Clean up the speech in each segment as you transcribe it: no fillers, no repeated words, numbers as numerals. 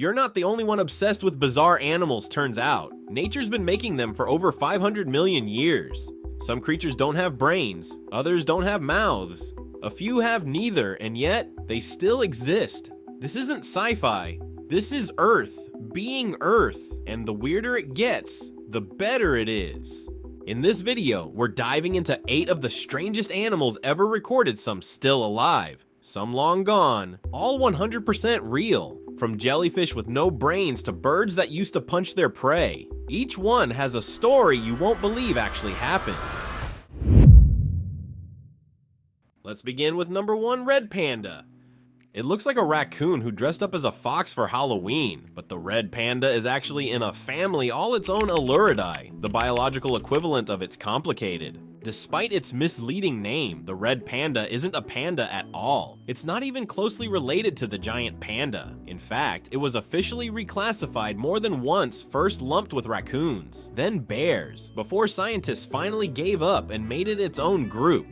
You're not the only one obsessed with bizarre animals, turns out. Nature's been making them for over 500 million years. Some creatures don't have brains, others don't have mouths. A few have neither, and yet, they still exist. This isn't sci-fi. This is Earth, being Earth, and the weirder it gets, the better it is. In this video, we're diving into 8 of the strangest animals ever recorded, some still alive, some long gone, all 100% real. From jellyfish with no brains to birds that used to punch their prey. Each one has a story you won't believe actually happened. Let's begin with number 1, red panda. It looks like a raccoon who dressed up as a fox for Halloween, but the red panda is actually in a family all its own Aluridae, the biological equivalent of its complicated. Despite its misleading name, the red panda isn't a panda at all. It's not even closely related to the giant panda. In fact, it was officially reclassified more than once, first lumped with raccoons, then bears, before scientists finally gave up and made it its own group.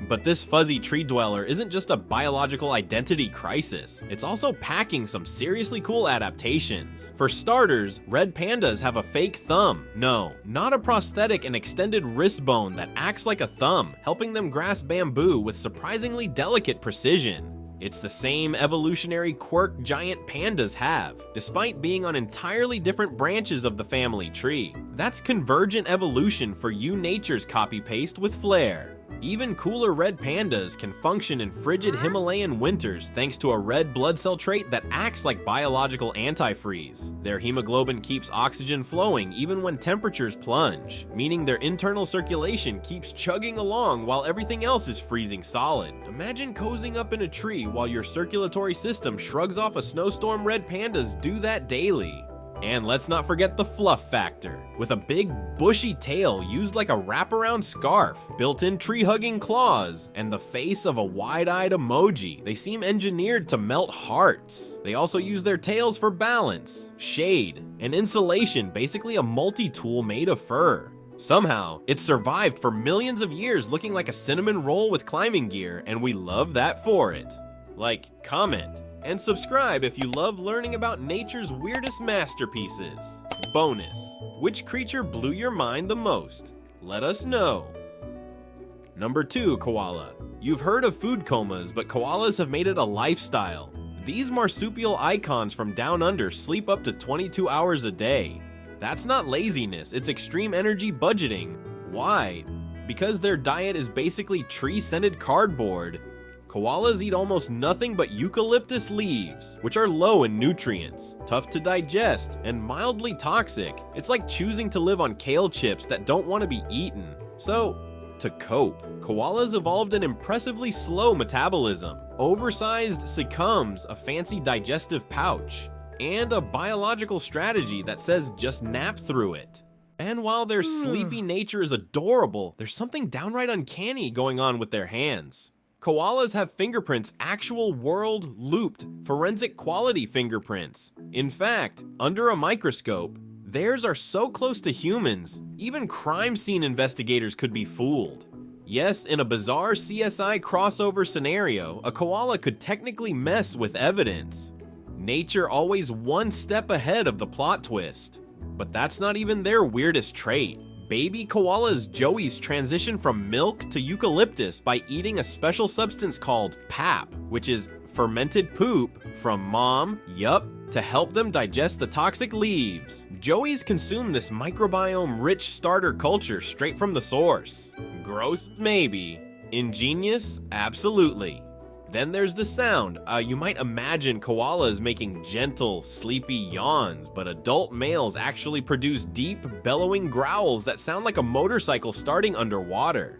But this fuzzy tree dweller isn't just a biological identity crisis, it's also packing some seriously cool adaptations. For starters, red pandas have a fake thumb. No, not a prosthetic and extended wrist bone that acts like a thumb, helping them grasp bamboo with surprisingly delicate precision. It's the same evolutionary quirk giant pandas have, despite being on entirely different branches of the family tree. That's convergent evolution for you nature's copy-paste with flair. Even cooler red pandas can function in frigid Himalayan winters thanks to a red blood cell trait that acts like biological antifreeze. Their hemoglobin keeps oxygen flowing even when temperatures plunge, meaning their internal circulation keeps chugging along while everything else is freezing solid. Imagine cozying up in a tree while your circulatory system shrugs off a snowstorm. Red pandas do that daily. And let's not forget the fluff factor. With a big, bushy tail used like a wraparound scarf, built-in tree-hugging claws, and the face of a wide-eyed emoji, they seem engineered to melt hearts. They also use their tails for balance, shade, and insulation, basically a multi-tool made of fur. Somehow, it survived for millions of years looking like a cinnamon roll with climbing gear, and we love that for it. Like, comment, and subscribe if you love learning about nature's weirdest masterpieces. Bonus: which creature blew your mind the most? Let us know. Number 2, koala. You've heard of food comas, but koalas have made it a lifestyle. These marsupial icons from down under sleep up to 22 hours a day. That's not laziness, it's extreme energy budgeting. Why? Because their diet is basically tree-scented cardboard. Koalas eat almost nothing but eucalyptus leaves, which are low in nutrients, tough to digest, and mildly toxic. It's like choosing to live on kale chips that don't want to be eaten. So, to cope, koalas evolved an impressively slow metabolism, oversized succumbs, a fancy digestive pouch, and a biological strategy that says just nap through it. And while their sleepy nature is adorable, there's something downright uncanny going on with their hands. Koalas have fingerprints, actual world looped, forensic quality fingerprints. In fact, under a microscope, theirs are so close to humans, even crime scene investigators could be fooled. Yes, in a bizarre CSI crossover scenario, a koala could technically mess with evidence. Nature always one step ahead of the plot twist. But that's not even their weirdest trait. Baby koalas joeys transition from milk to eucalyptus by eating a special substance called pap, which is fermented poop from mom, to help them digest the toxic leaves. Joeys consume this microbiome-rich starter culture straight from the source. Gross? Maybe. Ingenious? Absolutely. Then there's the sound. You might imagine koalas making gentle, sleepy yawns, but adult males actually produce deep, bellowing growls that sound like a motorcycle starting underwater.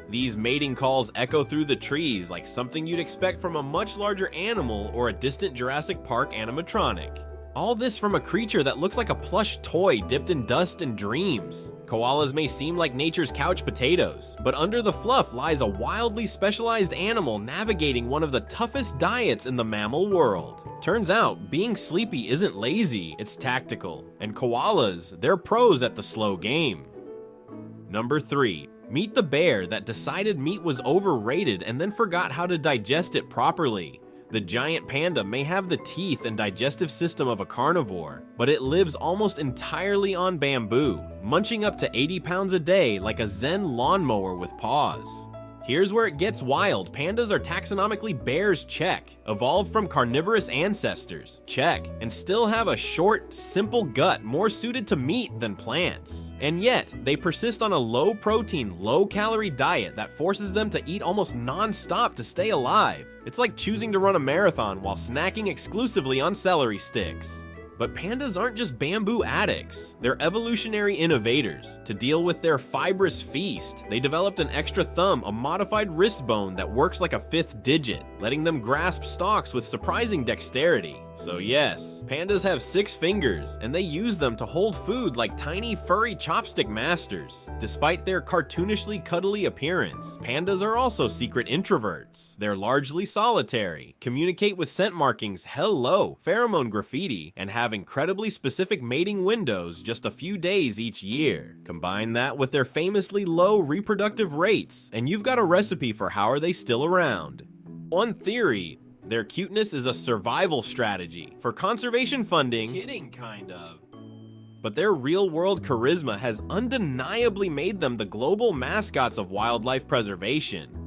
These mating calls echo through the trees like something you'd expect from a much larger animal or a distant Jurassic Park animatronic. All this from a creature that looks like a plush toy dipped in dust and dreams. Koalas may seem like nature's couch potatoes, but under the fluff lies a wildly specialized animal navigating one of the toughest diets in the mammal world. Turns out, being sleepy isn't lazy, it's tactical. And koalas, they're pros at the slow game. Number 3. Meet the bear that decided meat was overrated and then forgot how to digest it properly. The giant panda may have the teeth and digestive system of a carnivore, but it lives almost entirely on bamboo, munching up to 80 pounds a day like a Zen lawnmower with paws. Here's where it gets wild. Pandas are taxonomically bears, check. Evolved from carnivorous ancestors, check. And still have a short, simple gut more suited to meat than plants. And yet, they persist on a low-protein, low-calorie diet that forces them to eat almost non-stop to stay alive. It's like choosing to run a marathon while snacking exclusively on celery sticks. But pandas aren't just bamboo addicts, they're evolutionary innovators. To deal with their fibrous feast, they developed an extra thumb, a modified wrist bone that works like a 5th digit, letting them grasp stalks with surprising dexterity. So yes, pandas have 6 fingers, and they use them to hold food like tiny furry chopstick masters. Despite their cartoonishly cuddly appearance, pandas are also secret introverts. They're largely solitary, communicate with scent markings hello, pheromone graffiti, and have incredibly specific mating windows just a few days each year. Combine that with their famously low reproductive rates, and you've got a recipe for how are they still around. One theory, their cuteness is a survival strategy for conservation funding. Kidding, kind of. But their real-world charisma has undeniably made them the global mascots of wildlife preservation.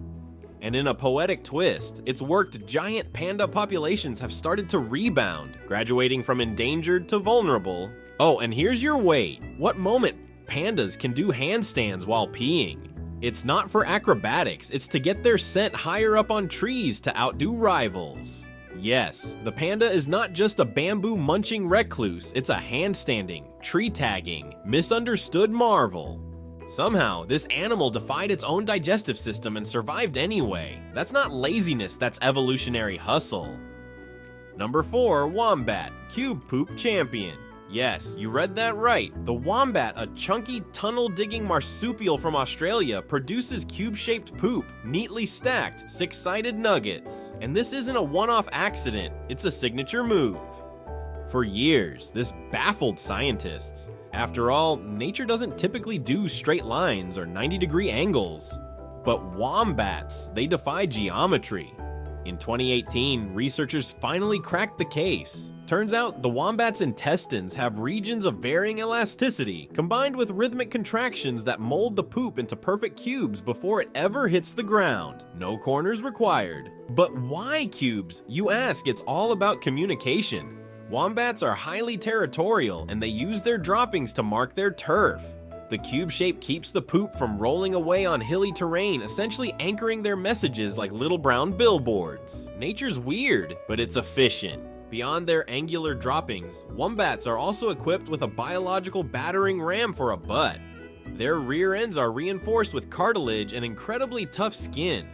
And in a poetic twist, it's worked. Giant panda populations have started to rebound, graduating from endangered to vulnerable. Oh, and here's your weight. What moment pandas can do handstands while peeing? It's not for acrobatics, it's to get their scent higher up on trees to outdo rivals. Yes, the panda is not just a bamboo-munching recluse, it's a handstanding, tree-tagging, misunderstood marvel. Somehow, this animal defied its own digestive system and survived anyway. That's not laziness, that's evolutionary hustle. Number 4, Wombat, Cube Poop Champion. Yes, you read that right. The wombat, a chunky, tunnel-digging marsupial from Australia, produces cube-shaped poop, neatly stacked, 6-sided nuggets. And this isn't a one-off accident, it's a signature move. For years, this baffled scientists. After all, nature doesn't typically do straight lines or 90-degree angles. But wombats, they defy geometry. In 2018, researchers finally cracked the case. Turns out the wombat's intestines have regions of varying elasticity, combined with rhythmic contractions that mold the poop into perfect cubes before it ever hits the ground. No corners required. But why cubes? You ask, it's all about communication. Wombats are highly territorial, and they use their droppings to mark their turf. The cube shape keeps the poop from rolling away on hilly terrain, essentially anchoring their messages like little brown billboards. Nature's weird, but it's efficient. Beyond their angular droppings, wombats are also equipped with a biological battering ram for a butt. Their rear ends are reinforced with cartilage and incredibly tough skin.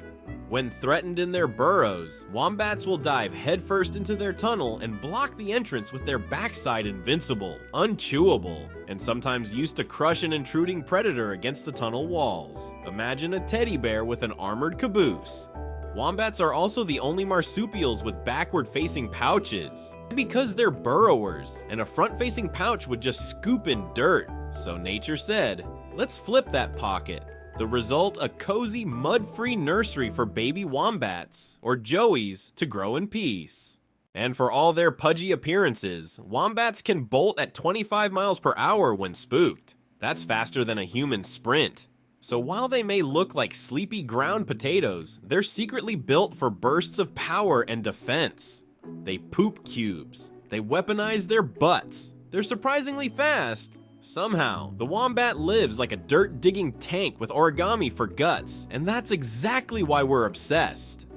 When threatened in their burrows, wombats will dive headfirst into their tunnel and block the entrance with their backside invincible, unchewable, and sometimes used to crush an intruding predator against the tunnel walls. Imagine a teddy bear with an armored caboose. Wombats are also the only marsupials with backward-facing pouches, because they're burrowers, and a front-facing pouch would just scoop in dirt. So nature said, let's flip that pocket. The result, a cozy, mud-free nursery for baby wombats, or joeys, to grow in peace. And for all their pudgy appearances, wombats can bolt at 25 miles per hour when spooked. That's faster than a human sprint. So while they may look like sleepy ground potatoes, they're secretly built for bursts of power and defense. They poop cubes. They weaponize their butts. They're surprisingly fast. Somehow, the wombat lives like a dirt-digging tank with origami for guts, and that's exactly why we're obsessed.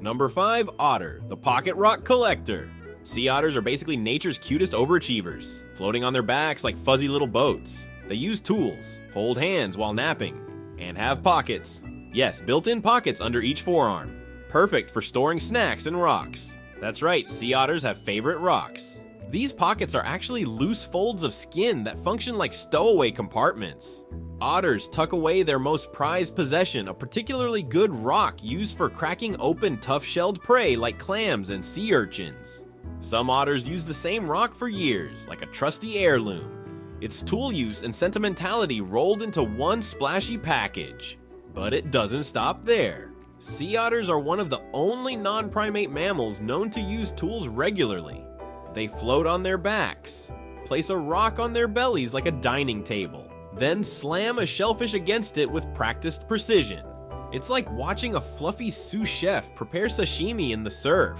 Number 5, Otter, the pocket rock collector. Sea otters are basically nature's cutest overachievers, floating on their backs like fuzzy little boats. They use tools, hold hands while napping, and have pockets. Yes, built-in pockets under each forearm. Perfect for storing snacks and rocks. That's right, sea otters have favorite rocks. These pockets are actually loose folds of skin that function like stowaway compartments. Otters tuck away their most prized possession, a particularly good rock used for cracking open tough-shelled prey like clams and sea urchins. Some otters use the same rock for years, like a trusty heirloom. It's tool use and sentimentality rolled into one splashy package. But it doesn't stop there. Sea otters are one of the only non-primate mammals known to use tools regularly. They float on their backs, place a rock on their bellies like a dining table, then slam a shellfish against it with practiced precision. It's like watching a fluffy sous chef prepare sashimi in the surf.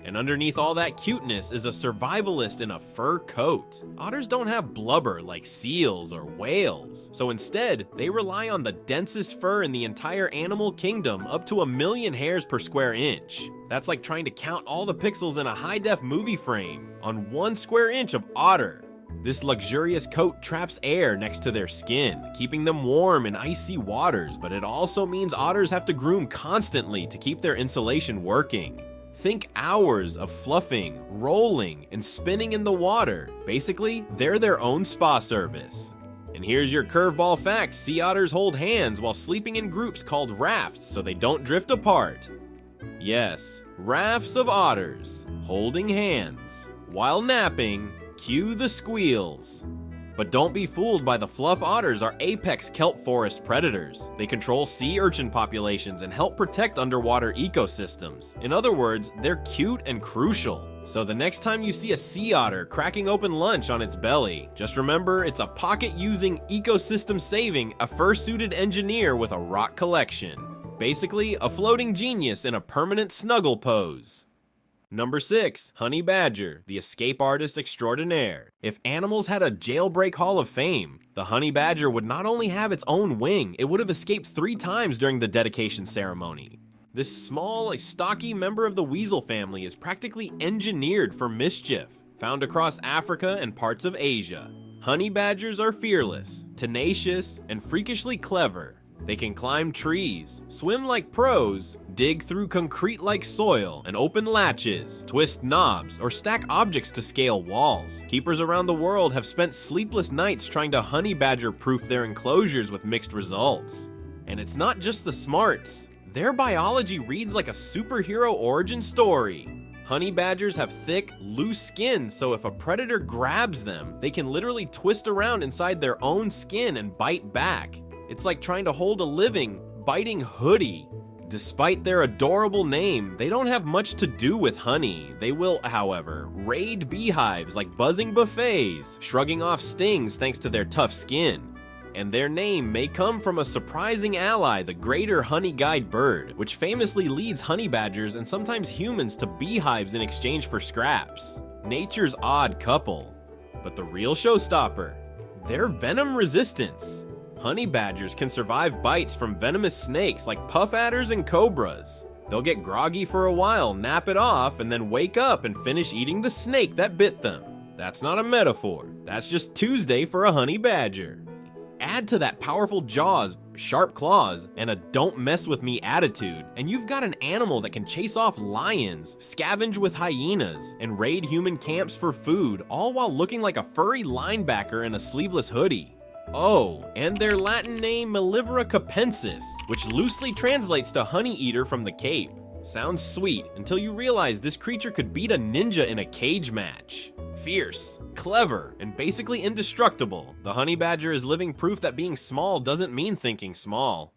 And underneath all that cuteness is a survivalist in a fur coat. Otters don't have blubber like seals or whales, so instead, they rely on the densest fur in the entire animal kingdom, up to 1,000,000 hairs per square inch. That's like trying to count all the pixels in a high-def movie frame on 1 square inch of otter. This luxurious coat traps air next to their skin, keeping them warm in icy waters, but it also means otters have to groom constantly to keep their insulation working. Think hours of fluffing, rolling, and spinning in the water. Basically, they're their own spa service. And here's your curveball fact: sea otters hold hands while sleeping in groups called rafts so they don't drift apart. Yes, rafts of otters holding hands while napping. Cue the squeals. But don't be fooled by the fluff. Otters are apex kelp forest predators. They control sea urchin populations and help protect underwater ecosystems. In other words, they're cute and crucial. So the next time you see a sea otter cracking open lunch on its belly, just remember it's a pocket-using, ecosystem-saving, a fursuited engineer with a rock collection. Basically, a floating genius in a permanent snuggle pose. Number 6, honey badger, the escape artist extraordinaire. If animals had a jailbreak hall of fame, the honey badger would not only have its own wing, it would have escaped 3 times during the dedication ceremony. This small, stocky member of the weasel family is practically engineered for mischief, found across Africa and parts of Asia. Honey badgers are fearless, tenacious, and freakishly clever. They can climb trees, swim like pros, dig through concrete-like soil, and open latches, twist knobs, or stack objects to scale walls. Keepers around the world have spent sleepless nights trying to honey badger-proof their enclosures with mixed results. And it's not just the smarts. Their biology reads like a superhero origin story. Honey badgers have thick, loose skin, so if a predator grabs them, they can literally twist around inside their own skin and bite back. It's like trying to hold a living, biting hoodie. Despite their adorable name, they don't have much to do with honey. They will, however, raid beehives like buzzing buffets, shrugging off stings thanks to their tough skin. And their name may come from a surprising ally, the greater honey-guide bird, which famously leads honey badgers and sometimes humans to beehives in exchange for scraps. Nature's odd couple. But the real showstopper, their venom resistance. Honey badgers can survive bites from venomous snakes like puff adders and cobras. They'll get groggy for a while, nap it off, and then wake up and finish eating the snake that bit them. That's not a metaphor. That's just Tuesday for a honey badger. Add to that powerful jaws, sharp claws, and a don't mess with me attitude, and you've got an animal that can chase off lions, scavenge with hyenas, and raid human camps for food, all while looking like a furry linebacker in a sleeveless hoodie. Oh, and their Latin name Mellivora capensis, which loosely translates to honey eater from the Cape. Sounds sweet until you realize this creature could beat a ninja in a cage match. Fierce, clever, and basically indestructible, the honey badger is living proof that being small doesn't mean thinking small.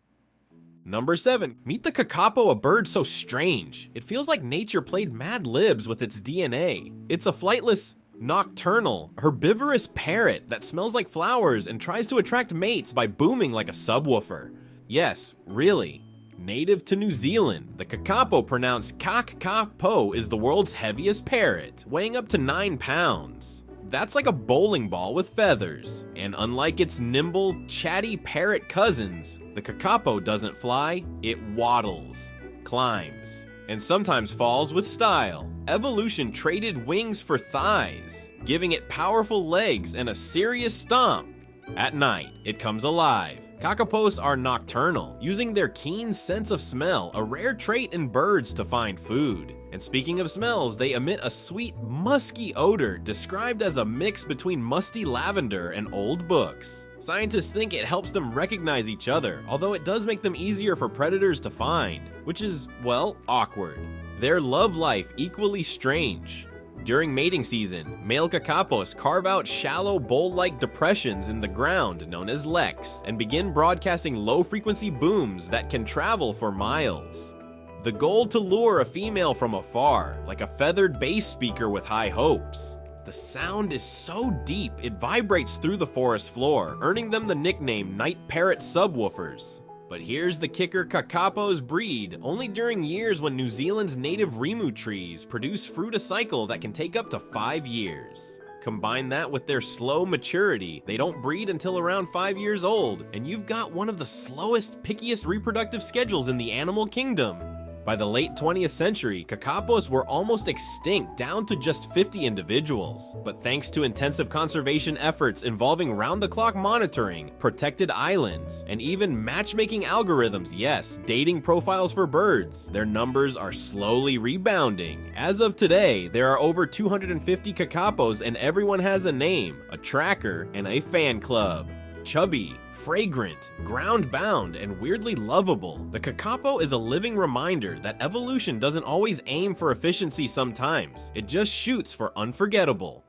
Number 7, meet the Cacapo, a bird so strange. It feels like nature played Mad Libs with its DNA. It's a flightless, nocturnal, herbivorous parrot that smells like flowers and tries to attract mates by booming like a subwoofer. Yes, really. Native to New Zealand, the Cacapo, pronounced Cacapo, is the world's heaviest parrot, weighing up to 9 pounds. That's like a bowling ball with feathers. And unlike its nimble, chatty parrot cousins, the Cacapo doesn't fly, it waddles, climbs, and sometimes falls with style. Evolution traded wings for thighs, giving it powerful legs and a serious stomp. At night, it comes alive. Cacapos are nocturnal, using their keen sense of smell, a rare trait in birds, to find food. And speaking of smells, they emit a sweet, musky odor described as a mix between musty lavender and old books. Scientists think it helps them recognize each other, although it does make them easier for predators to find, which is, well, awkward. Their love life equally strange. During mating season, male Cacapos carve out shallow bowl-like depressions in the ground known as leks and begin broadcasting low-frequency booms that can travel for miles. The goal to lure a female from afar, like a feathered bass speaker with high hopes. The sound is so deep it vibrates through the forest floor, earning them the nickname night parrot subwoofers. But here's the kicker: Cacapos breed only during years when New Zealand's native rimu trees produce fruit a cycle that can take up to 5 years. Combine that with their slow maturity, they don't breed until around 5 years old, and you've got one of the slowest, pickiest reproductive schedules in the animal kingdom. By the late 20th century, Cacapos were almost extinct, down to just 50 individuals. But thanks to intensive conservation efforts involving round-the-clock monitoring, protected islands, and even matchmaking algorithms, yes, dating profiles for birds, their numbers are slowly rebounding. As of today, there are over 250 Cacapos and everyone has a name, a tracker, and a fan club. Chubby, fragrant, ground-bound, and weirdly lovable, the Cacapo is a living reminder that evolution doesn't always aim for efficiency sometimes, it just shoots for unforgettable.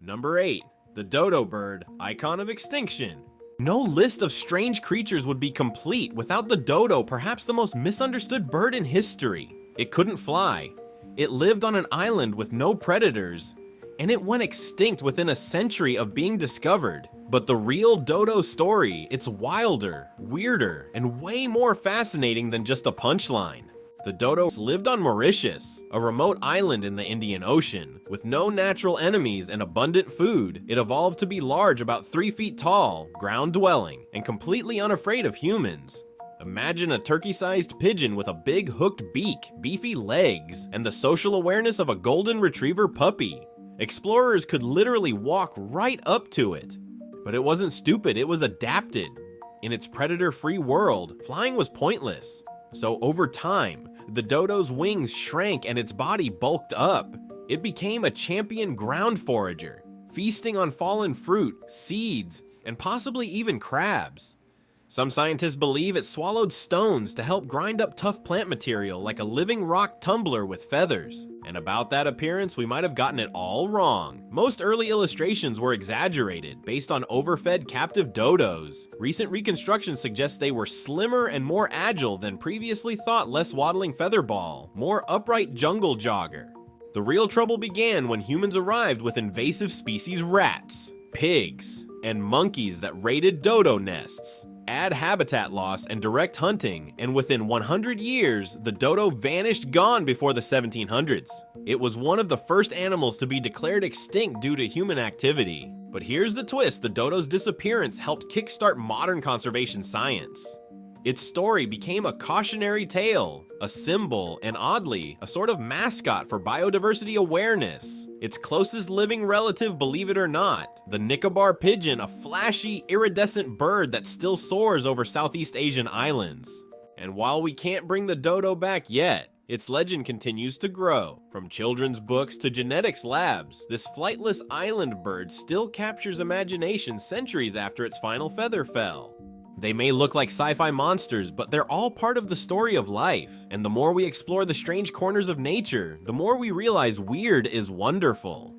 Number 8. The Dodo Bird, icon of extinction. No list of strange creatures would be complete without the dodo, perhaps the most misunderstood bird in history. It couldn't fly, it lived on an island with no predators, and it went extinct within a century of being discovered. But the real dodo story, it's wilder, weirder, and way more fascinating than just a punchline. The dodo lived on Mauritius, a remote island in the Indian Ocean. With no natural enemies and abundant food, it evolved to be large, about 3 feet tall, ground-dwelling, and completely unafraid of humans. Imagine a turkey-sized pigeon with a big hooked beak, beefy legs, and the social awareness of a golden retriever puppy. Explorers could literally walk right up to it. But it wasn't stupid, it was adapted. In its predator-free world, flying was pointless. So over time, the dodo's wings shrank and its body bulked up. It became a champion ground forager, feasting on fallen fruit, seeds, and possibly even crabs. Some scientists believe it swallowed stones to help grind up tough plant material like a living rock tumbler with feathers. And about that appearance, we might have gotten it all wrong. Most early illustrations were exaggerated, based on overfed captive dodos. Recent reconstruction suggests they were slimmer and more agile than previously thought, less waddling featherball, more upright jungle jogger. The real trouble began when humans arrived with invasive species rats, pigs, and monkeys that raided dodo nests. Add habitat loss and direct hunting, and within 100 years, the dodo vanished, gone before the 1700s. It was one of the first animals to be declared extinct due to human activity. But here's the twist: the dodo's disappearance helped kickstart modern conservation science. Its story became a cautionary tale, a symbol, and oddly, a sort of mascot for biodiversity awareness. Its closest living relative, believe it or not, the Nicobar pigeon, a flashy, iridescent bird that still soars over Southeast Asian islands. And while we can't bring the dodo back yet, its legend continues to grow. From children's books to genetics labs, this flightless island bird still captures imagination centuries after its final feather fell. They may look like sci-fi monsters, but they're all part of the story of life. And the more we explore the strange corners of nature, the more we realize weird is wonderful.